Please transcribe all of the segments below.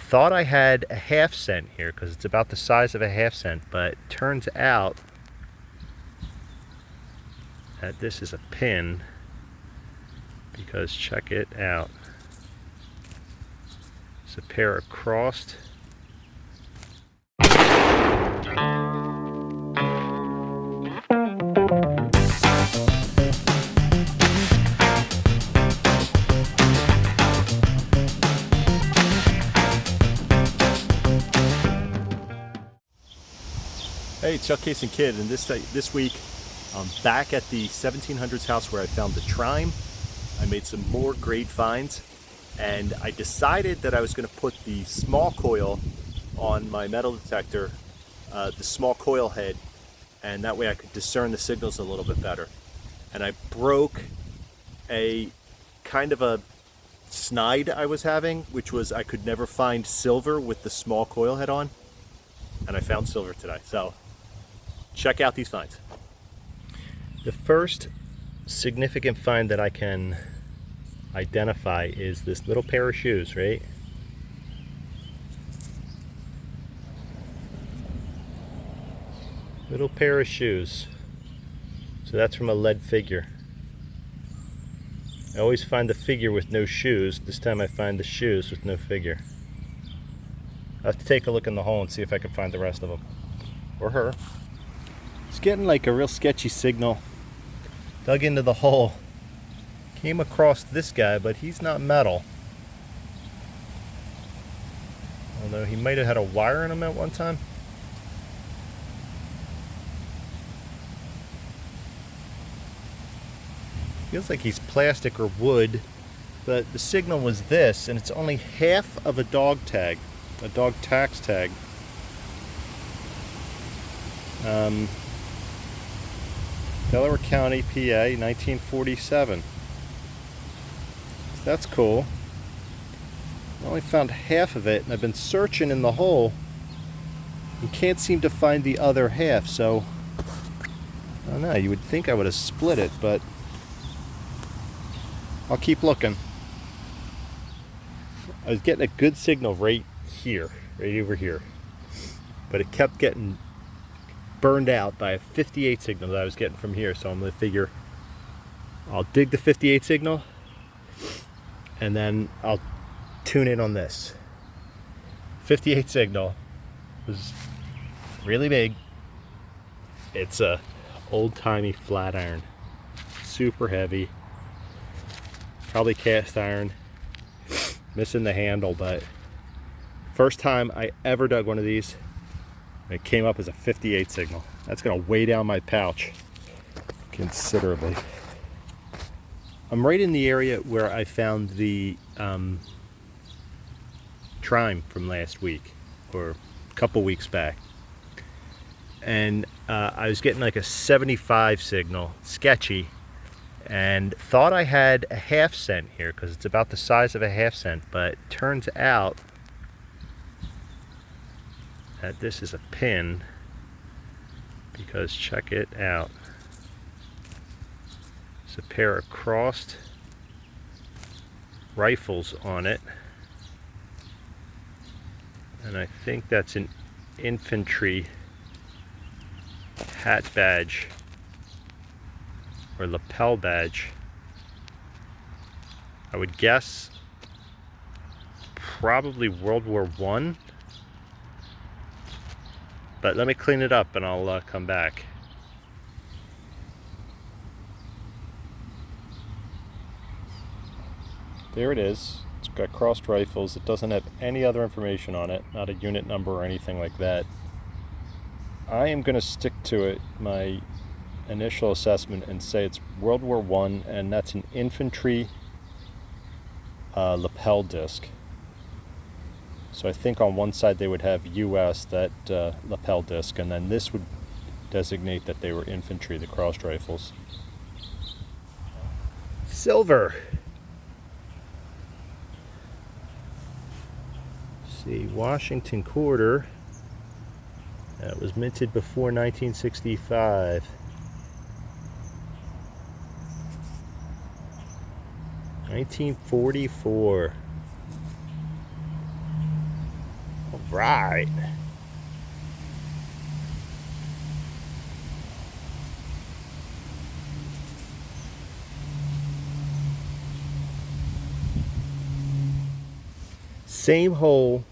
thought I had a half cent here because it's about the size of a half cent, but turns out that this is a pin, because check it out. It's a pair of crossed Hey, Chuck Case and Kid, and this week I'm back at the 1700s house where I found the trime. I made some more great finds, and I decided that I was going to put the small coil on my metal detector, the small coil head, and that way I could discern the signals a little bit better. And I broke a kind of a snide I was having, which was I could never find silver with the small coil head on, and I found silver today. So check out these finds. The first significant find that I can identify is this little pair of shoes, right? Little pair of shoes. So that's from a lead figure. I always find the figure with no shoes. This time I find the shoes with no figure. I have to take a look in the hole and see if I can find the rest of them. Or her. It's getting like a real sketchy signal. Dug into the hole. Came across this guy, but he's not metal. Although he might have had a wire in him at one time. Feels like he's plastic or wood, but the signal was this, and it's only half of a dog tag, a dog tax tag. Delaware County, PA, 1947. That's cool. I only found half of it, and I've been searching in the hole and can't seem to find the other half, so I don't know, you would think I would have split it, but I'll keep looking. I was getting a good signal right here, right over here, but it kept getting burned out by a 58 signal that I was getting from here, so I'm going to figure I'll dig the 58 signal and then I'll tune in on this. 58 signal was really big. It's a old-timey flat iron, super heavy, probably cast iron, missing the handle, but first time I ever dug one of these, it came up as a 58 signal. That's gonna weigh down my pouch considerably. I'm right in the area where I found the trime from last week, or a couple weeks back. And I was getting like a 75 signal, sketchy, and thought I had a half cent here because it's about the size of a half cent, but turns out that this is a pin, because check it out. It's a pair of crossed rifles on it, and I think that's an infantry hat badge or lapel badge. I would guess probably World War I. But let me clean it up and I'll come back. There it is. It's got crossed rifles. It doesn't have any other information on it, not a unit number or anything like that. I am going to stick to it, my initial assessment, and say it's World War I, and that's an infantry lapel disc. So I think on one side they would have US, that lapel disc, and then this would designate that they were infantry, the crossed rifles. Silver. Let's see, Washington quarter. That was minted before 1965. 1944. Right. Same hole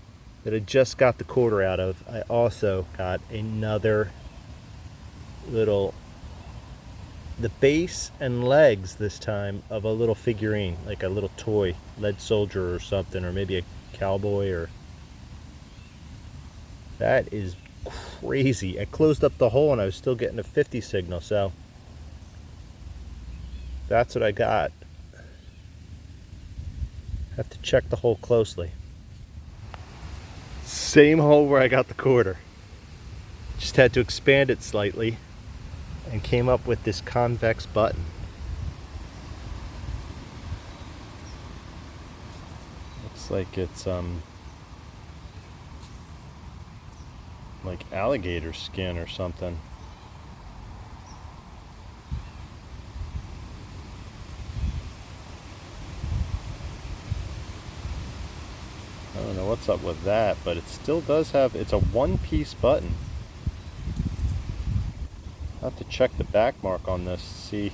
that I just got the quarter out of, I also got another little, the base and legs this time of a little figurine, like a little toy lead soldier or something, or maybe a cowboy. Or that is crazy. I closed up the hole and I was still getting a 50 signal, so that's what I got. Have to check the hole closely. Same hole where I got the quarter. Just had to expand it slightly and came up with this convex button. Looks like it's like alligator skin or something. I don't know what's up with that, but it still does have, it's a one-piece button. I'll have to check the back mark on this to see if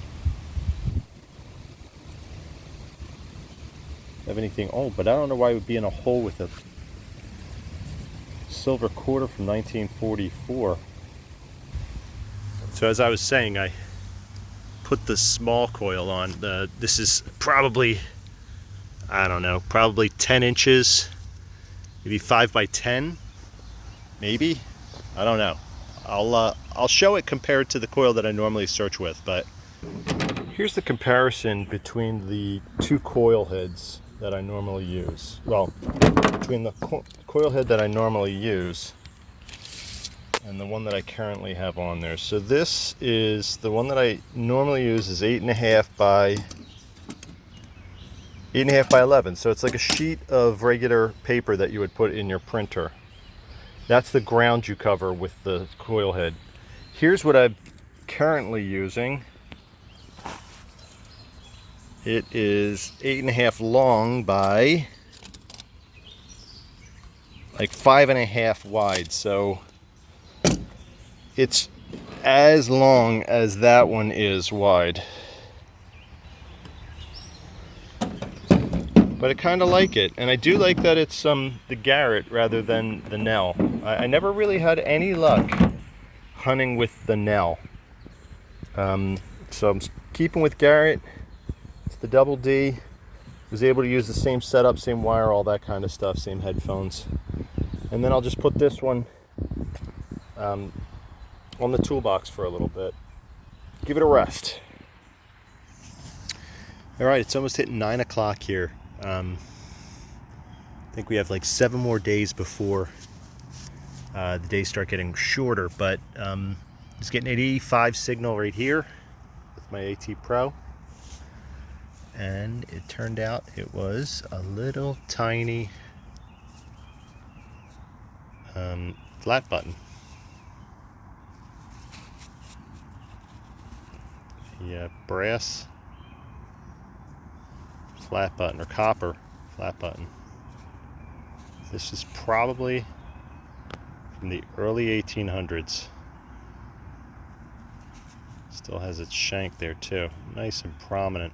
I have anything old, but I don't know why it would be in a hole with a silver quarter from 1944. So as I was saying, I put the small coil on. This is probably, I don't know, probably 10 inches, maybe 5 by 10, maybe. I don't know. I'll show it compared to the coil that I normally search with, but here's the comparison between the two coil heads that I normally use. Well, between the coil head that I normally use and the one that I currently have on there. So this is the one that I normally use is 8.5 by 11. So it's like a sheet of regular paper that you would put in your printer. That's the ground you cover with the coil head. Here's what I'm currently using. It is 8.5 long by like 5.5 wide. So it's as long as that one is wide. But I kind of like it, and I do like that it's the Garrett rather than the Nell. I never really had any luck hunting with the Nell, so I'm keeping with Garrett. It's the double D. Was able to use the same setup, same wire, all that kind of stuff, same headphones, and then I'll just put this one on the toolbox for a little bit. Give it a rest. All right, it's almost hitting 9 o'clock here. I think we have like 7 more days before the days start getting shorter, but just getting an 85 signal right here with my AT Pro, and it turned out it was a little tiny flat button. Yeah, brass flat button, or copper flat button. This is probably from the early 1800s. Still has its shank there too, nice and prominent.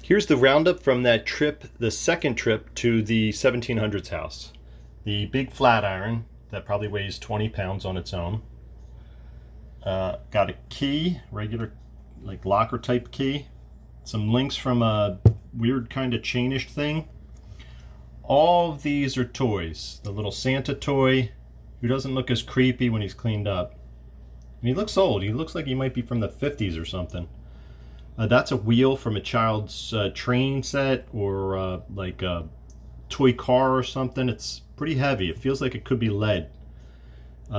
Here's the roundup from that trip, the second trip to the 1700s house. The big flat iron that probably weighs 20 pounds on its own. Got a key, regular like locker type key. Some links from a weird kind of chainish thing. All of these are toys. The little Santa toy, who doesn't look as creepy when he's cleaned up. And he looks old. He looks like he might be from the 50s or something. That's a wheel from a child's train set, or like a toy car or something. It's pretty heavy. It feels like it could be lead.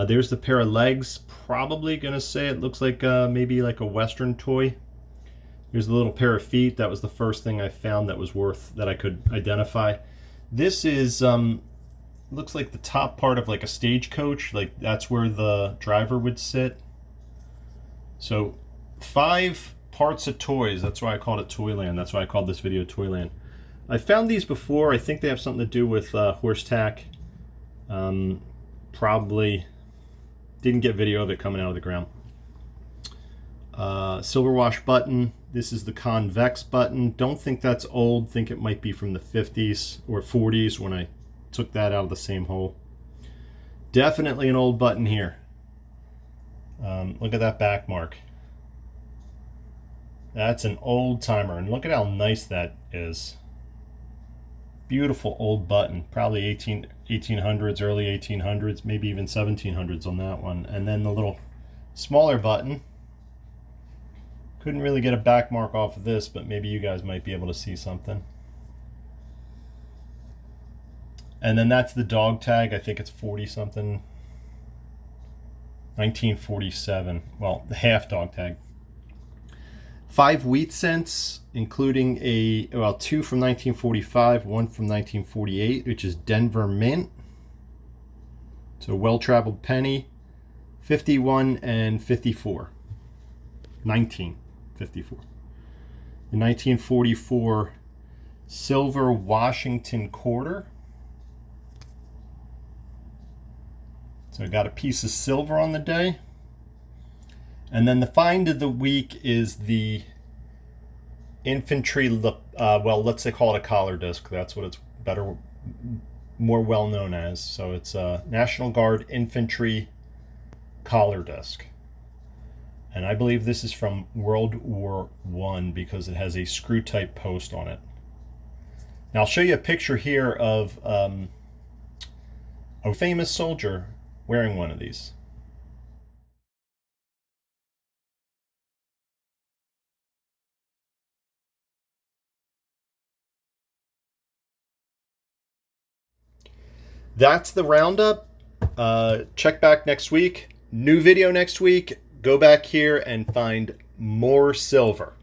There's the pair of legs. Probably gonna say it looks like maybe like a Western toy. Here's the little pair of feet. That was the first thing I found that was that I could identify. This is looks like the top part of like a stagecoach. Like that's where the driver would sit. So 5 parts of toys. That's why I called it Toyland. That's why I called this video Toyland. I found these before. I think they have something to do with horse tack. Probably didn't get video of it coming out of the ground. Silver wash button. This is the convex button. Don't think that's old. Think it might be from the 50s or 40s when I took that out of the same hole. Definitely an old button here. Look at that back mark. That's an old timer, and look at how nice that is. Beautiful old button, probably 1800s, early 1800s, maybe even 1700s on that one. And then the little smaller button. Couldn't really get a back mark off of this, but maybe you guys might be able to see something. And then that's the dog tag. I think it's 40 something. 1947. Well, the half dog tag. 5 wheat cents, including two from 1945, one from 1948, which is Denver Mint. So well-traveled penny. 51 and 54. 1954. The 1944 silver Washington quarter. So I got a piece of silver on the day. And then the find of the week is the infantry, well, let's say call it a collar disc. That's what it's more well known as. So it's a National Guard infantry collar disc. And I believe this is from World War I because it has a screw type post on it. Now I'll show you a picture here of a famous soldier wearing one of these. That's the roundup. Check back next week. New video next week. Go back here and find more silver.